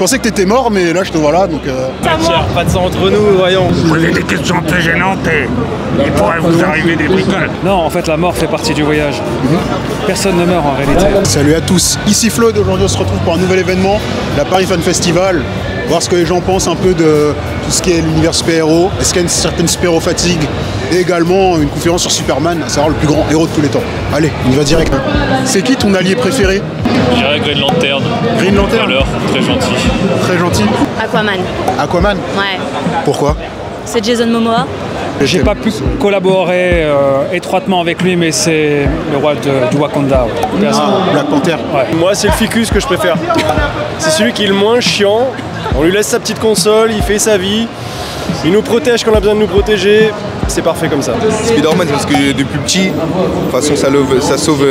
pensais que t'étais mort, mais là je te vois là, donc... Pas de sang entre nous, voyons. Vous avez des questions un peu gênantes et il pourrait vous arriver des bricoles. Non, en fait, la mort fait partie du voyage. Personne ne meurt en réalité. Salut à tous, ici Floyd, aujourd'hui on se retrouve pour un nouvel événement, la Paris Fan Festival. Voir ce que les gens pensent un peu de tout ce qui est l'univers super-héros. Est-ce qu'il y a une certaine super-héros fatigue? Et également une conférence sur Superman, à savoir le plus grand héros de tous les temps. Allez, on y va direct. C'est qui ton allié préféré? Je dirais Green Lantern. Green Lantern? Alors, très gentil. Très gentil. Aquaman. Aquaman? Ouais. Pourquoi? C'est Jason Momoa. J'ai pas pu collaborer étroitement avec lui, mais c'est le roi du Wakanda. Ouais. Black Panther. Ouais. Moi, c'est le ficus que je préfère. C'est celui qui est le moins chiant. On lui laisse sa petite console, il fait sa vie. Il nous protège quand on a besoin de nous protéger. C'est parfait comme ça. Spider-Man, parce que depuis petit, de toute façon, ça sauve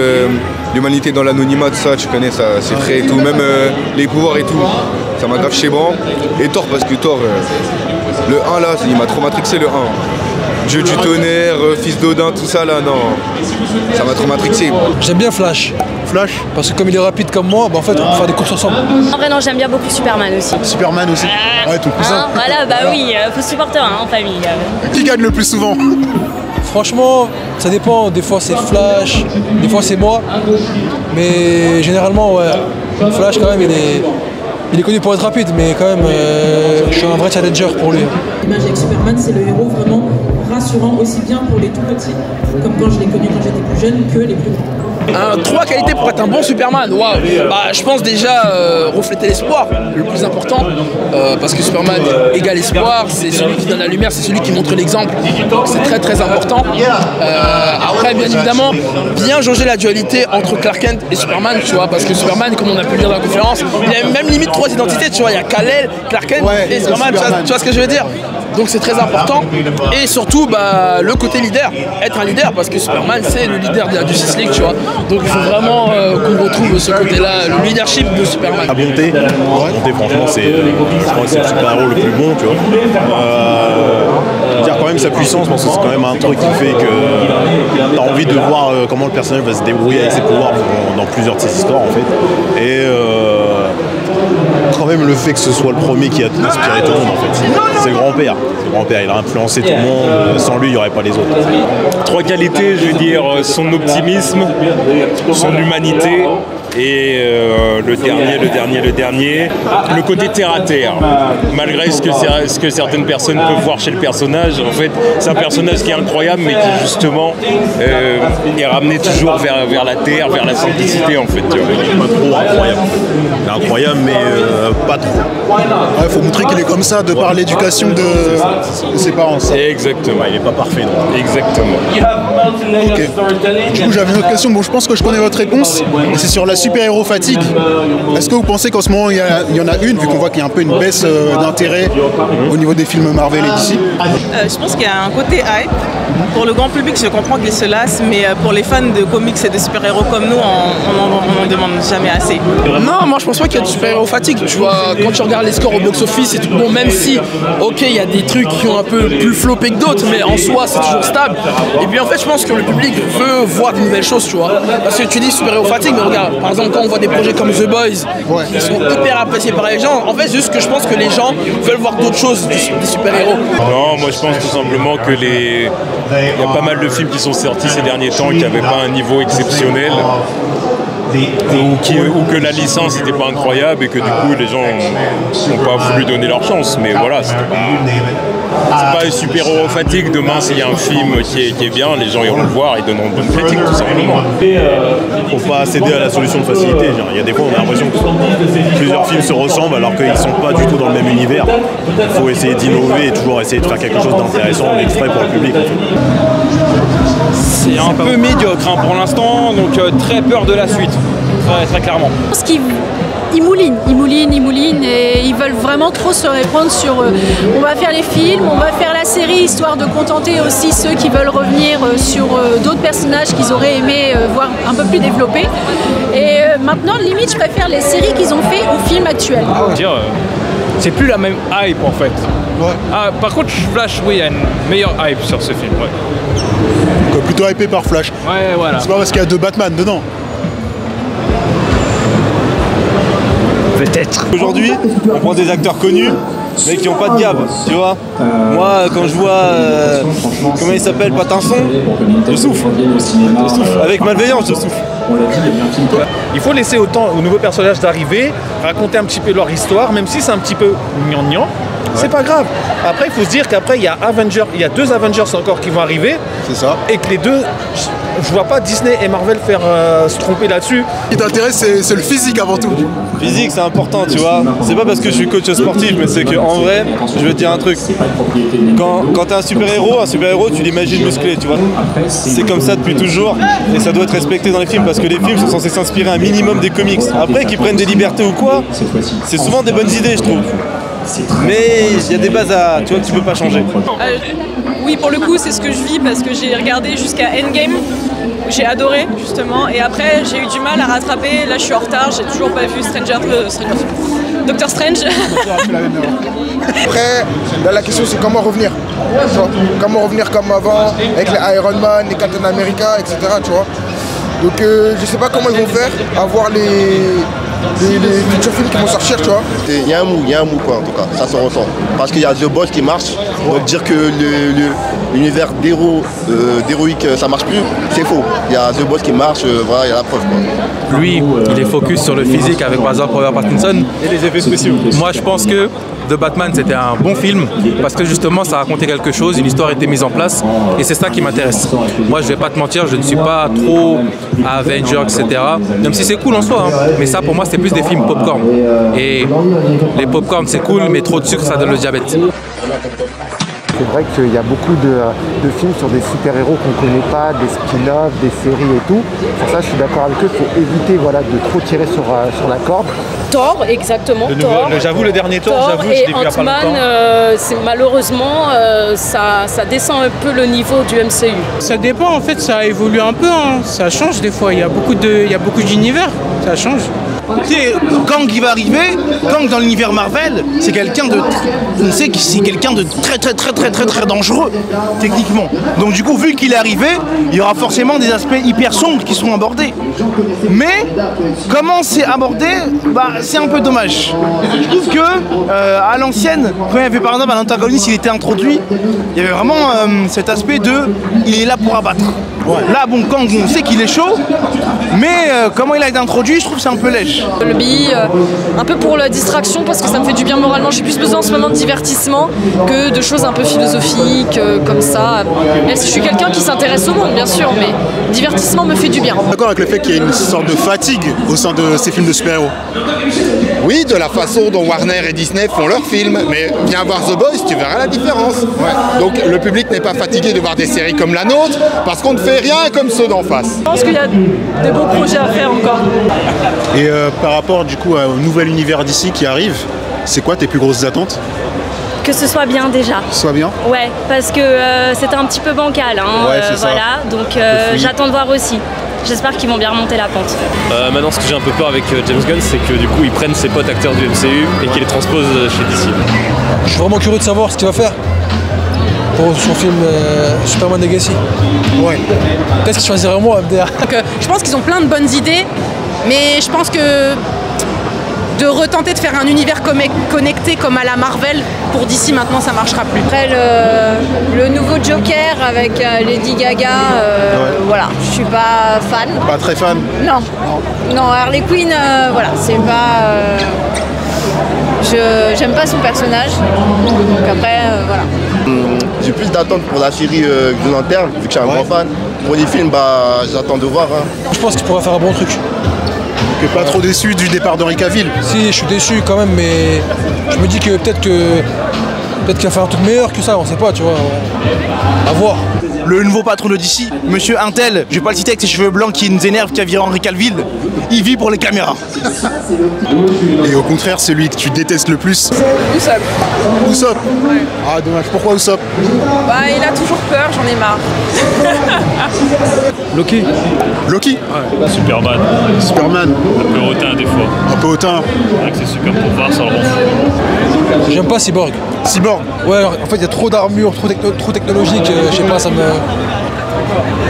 l'humanité dans l'anonymat, tout ça, tu connais, ça, c'est frais et tout. Même les pouvoirs et tout, ça m'a grave chéban. Et Thor, parce que Thor, le 1 là, il m'a trop matrixé le 1. Dieu du tonnerre, fils d'Odin, tout ça là, non. Ça m'a trop matrixé. J'aime bien Flash. Flash? Parce que comme il est rapide comme moi, bah en fait on peut faire des courses ensemble. En vrai non, j'aime bien beaucoup Superman aussi. Superman aussi? Ouais, ton cousin. Hein, voilà, bah oui, faut supporter en famille. Qui gagne le plus souvent? Franchement, ça dépend. Des fois c'est Flash, des fois c'est moi. Mais généralement, ouais, Flash quand même il est connu pour être rapide, mais quand même je suis un vrai challenger pour lui. L'image avec Superman, c'est le héros vraiment rassurant aussi bien pour les tout petits, comme quand je l'ai connu quand j'étais plus jeune, que les plus grands. Trois qualités pour être un bon Superman. Waouh. Bah, je pense déjà refléter l'espoir, le plus important, parce que Superman égale espoir, c'est celui qui donne la lumière, c'est celui qui montre l'exemple. C'est très très important. Après, bien évidemment, bien jauger la dualité entre Clark Kent et Superman, tu vois, parce que Superman, comme on a pu le dire dans la conférence, il y a même limite trois identités, tu vois, il y a Kal-El, Clark Kent et Superman, tu vois ce que je veux dire? Donc c'est très important. Et surtout, bah, le côté leader, être un leader, parce que Superman, c'est le leader de la Justice League, tu vois. Donc il faut vraiment qu'on retrouve ce côté-là, le leadership de Superman. La bonté, franchement, je crois que c'est le super-héros le plus bon, tu vois. Dire quand même sa puissance, parce que c'est quand même un truc qui fait que t'as envie de voir comment le personnage va se débrouiller avec ses pouvoirs dans plusieurs de ses histoires, en fait. Et quand même le fait que ce soit le premier qui a inspiré tout le monde, en fait. C'est le grand-père. Le grand-père, il a influencé tout le monde. Sans lui, il n'y aurait pas les autres. Trois qualités, je veux dire, son optimisme, son humanité et le dernier, le côté terre à terre. Malgré ce que certaines personnes peuvent voir chez le personnage, en fait, c'est un personnage qui est incroyable, mais qui justement est ramené toujours vers la terre, vers la simplicité, en fait. Tu vois. Pas trop incroyable. Il est incroyable, mais pas trop. Ouais, faut montrer qu'il est comme ça, de par l'éducation de ses parents. Ça. Exactement. Il est pas parfait, non. Exactement. Ok. Du coup, j'avais une autre question. Bon, je pense que je connais votre réponse. Et c'est sur la super-héros fatigue. Est-ce que vous pensez qu'en ce moment, il y en a une, vu qu'on voit qu'il y a un peu une baisse d'intérêt au niveau des films Marvel et DC? Je pense qu'il y a un côté hype. Pour le grand public, je comprends qu'ils se lassent, mais pour les fans de comics et de super-héros comme nous, on n'en demande jamais assez. Non, moi je pense pas qu'il y a de super-héros fatigue. Tu vois, quand tu regardes les scores au box-office et tout, bon, même si, ok, il y a des trucs qui ont un peu plus floppé que d'autres, mais en soi, c'est toujours stable. Et puis en fait, je pense que le public veut voir des nouvelles choses, tu vois. Parce que tu dis super-héros fatigue, mais regarde, par exemple, quand on voit des projets comme The Boys, qui sont hyper appréciés par les gens, en fait, c'est juste que je pense que les gens veulent voir d'autres choses des super-héros. Non, moi je pense tout simplement que il y a pas mal de films qui sont sortis ces derniers temps qui n'avaient pas un niveau exceptionnel. Ou que la licence n'était pas incroyable et que du coup les gens n'ont pas voulu donner leur chance. Mais voilà, c'est pas une super-héros fatigue. Demain, s'il y a un film qui est bien, les gens iront le voir et donneront de bonnes critiques, tout simplement. Faut pas céder à la solution de facilité. Il y a des fois, on a l'impression que plusieurs films se ressemblent alors qu'ils sont pas du tout dans le même univers. Il faut essayer d'innover et toujours essayer de faire quelque chose d'intéressant et de frais pour le public. En fait. C'est un peu médiocre hein, pour l'instant, donc très peur de la suite, très clairement. Je pense qu'ils moulinent et ils veulent vraiment trop se répandre sur on va faire les films, on va faire la série, histoire de contenter aussi ceux qui veulent revenir sur d'autres personnages qu'ils auraient aimé voir un peu plus développés. Et maintenant, limite, je préfère les séries qu'ils ont fait aux films actuels. C'est plus la même hype en fait. Ouais. Ah, par contre, Flash, oui, il y a une meilleure hype sur ce film. Ouais. Donc, plutôt hypé par Flash. Ouais, voilà. C'est pas parce qu'il y a deux Batman dedans. Peut-être. Aujourd'hui, on prend des acteurs connus, mais qui n'ont pas de gab, tu vois. Moi, quand je vois, comment il s'appelle, Patinson, je souffre. Avec malveillance, je souffre. Il faut laisser autant aux nouveaux personnages d'arriver, raconter un petit peu leur histoire, même si c'est un petit peu gnangnan, c'est pas grave. Après, il faut se dire qu'après, il y a 2 Avengers encore qui vont arriver. C'est ça. Et que les deux, je vois pas Disney et Marvel faire se tromper là-dessus. Ce qui t'intéresse, c'est le physique avant tout. Physique, c'est important, tu vois. C'est pas parce que je suis coach sportif, mais c'est qu'en vrai, je vais te dire un truc. Quand t'es un super-héros, tu l'imagines musclé, tu vois. C'est comme ça depuis toujours, et ça doit être respecté dans les films, parce que les films sont censés s'inspirer un minimum des comics. Après, qu'ils prennent des libertés ou quoi, c'est souvent des bonnes idées, je trouve. Mais il y a des bases que tu peux pas changer. Oui, pour le coup, c'est ce que je vis parce que j'ai regardé jusqu'à Endgame. J'ai adoré justement et après j'ai eu du mal à rattraper. Là je suis en retard, j'ai toujours pas vu Doctor Strange. Après, là, la question c'est comment revenir. Comment revenir comme avant avec les Iron Man, les Captain America, etc. Tu vois. Donc je sais pas comment ils vont faire à voir les futurs films qui vont sortir, tu vois. Il y a un mou quoi en tout cas, ça se ressent. Parce qu'il y a The Boys qui marche, donc dire que l'univers d'héroïque ça marche plus, c'est faux. Il y a The Boys qui marche, voilà, il y a la preuve quoi. Lui, il est focus sur le physique avec par exemple Robert Pattinson. Et les effets spéciaux. Moi je pense que The Batman c'était un bon film parce que justement ça racontait quelque chose, une histoire était mise en place et c'est ça qui m'intéresse. Moi je vais pas te mentir, je ne suis pas trop Avengers, etc. Même si c'est cool en soi, hein. Mais ça pour moi c'est plus des films popcorn. Et les popcorn c'est cool, mais trop de sucre ça donne le diabète. C'est vrai qu'il y a beaucoup de films sur des super-héros qu'on ne connaît pas, des spin-offs, des séries et tout. Pour ça, je suis d'accord avec eux, il faut éviter de trop tirer sur la corde. Thor, exactement. J'avoue, le dernier Thor, je l'ai vu il y a pas longtemps. Malheureusement, ça descend un peu le niveau du MCU. Ça dépend, en fait, ça évolue un peu, hein. Ça change des fois, il y a beaucoup d'univers, ça change. Tu sais, Kang qui va arriver, Kang dans l'univers Marvel, c'est quelqu'un de... On sait que c'est quelqu'un de très dangereux, techniquement. Donc du coup, vu qu'il est arrivé, il y aura forcément des aspects hyper sombres qui seront abordés. Mais, comment c'est abordé, c'est un peu dommage. Je trouve que, à l'ancienne, quand il y avait par exemple un antagoniste, il était introduit, il y avait vraiment cet aspect de... Il est là pour abattre. Là, bon, Kang, on sait qu'il est chaud, mais comment il a été introduit, je trouve que c'est un peu lèche. Le billet, un peu pour la distraction, parce que ça me fait du bien moralement. J'ai plus besoin en ce moment de divertissement que de choses un peu philosophiques, comme ça. Je suis quelqu'un qui s'intéresse au monde, bien sûr, mais divertissement me fait du bien. D'accord avec le fait qu'il y ait une sorte de fatigue au sein de ces films de super-héros? Oui, de la façon dont Warner et Disney font leurs films, mais viens voir The Boys, tu verras la différence. Donc le public n'est pas fatigué de voir des séries comme la nôtre, parce qu'on ne fait rien comme ceux d'en face. Je pense qu'il y a des beaux projets à faire encore. Et par rapport du coup au nouvel univers d'ici qui arrive, c'est quoi tes plus grosses attentes? Que ce soit bien déjà. Soit bien? Ouais, parce que c'était un petit peu bancal, hein, ouais, voilà, donc j'attends de voir aussi. J'espère qu'ils vont bien remonter la pente. Maintenant, ce que j'ai un peu peur avec James Gunn, c'est que du coup, ils prennent ses potes acteurs du MCU et qu'ils les transposent chez DC. Je suis vraiment curieux de savoir ce qu'il va faire pour son film Superman Legacy. Ouais. Qu'est-ce qu'il choisirait moi, MDR? Je pense qu'ils ont plein de bonnes idées, mais je pense que de retenter de faire un univers connecté comme à la Marvel, pour DC maintenant ça marchera plus. Après le nouveau Joker avec Lady Gaga, voilà, je suis pas fan. Pas très fan? Non, Harley Quinn, voilà, c'est pas... j'aime pas son personnage, donc après, voilà. J'ai plus d'attentes pour la série du long terme, vu que je suis un grand fan. Pour les films, j'attends de voir. Hein. Je pense qu'il pourrait faire un bon truc. Tu n'es pas trop déçu du départ d'Henry Cavill? Si, je suis déçu quand même, mais je me dis que peut-être qu'il va faire un truc meilleur que ça, on sait pas, tu vois. À voir. Le nouveau patron de DC, Monsieur Intel, je vais pas le citer avec ses cheveux blancs qui nous énerve, qui a viré Henry Cavill, il vit pour les caméras. Et au contraire, celui que tu détestes le plus? Usopp. Usopp? Ouais. Ah dommage, pourquoi Usopp? Il a toujours peur, j'en ai marre. Loki? Loki? Ouais. Superman. Superman. Un peu hautain des fois. Un peu hautain? C'est vrai que c'est super pour voir, ça le rend fou. J'aime pas Cyborg. Cyborg? Ouais, en fait il y a trop d'armure, trop technologique, je sais pas, ça me...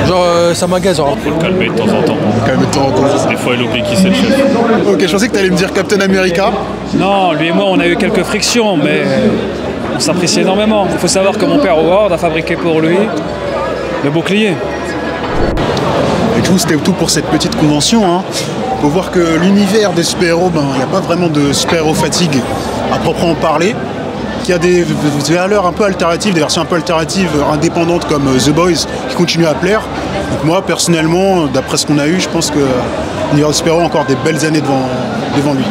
Genre, ça m'agace. Faut le calmer de temps en temps. Calmer de temps en temps. Des fois, il oublie qui c'est le chef. Ok, je pensais que tu allais me dire Captain America. Non, lui et moi, on a eu quelques frictions, mais on s'apprécie énormément. Il faut savoir que mon père Howard a fabriqué pour lui le bouclier. Et du coup, c'était tout pour cette petite convention. Hein. Faut voir que l'univers des super-héros, il n'y a pas vraiment de super-héros fatigue à proprement parler. Qu'il y a des valeurs un peu alternatives, des versions un peu alternatives, indépendantes comme The Boys, qui continuent à plaire. Donc moi, personnellement, d'après ce qu'on a eu, je pense que l'univers des super-héros a encore des belles années devant lui.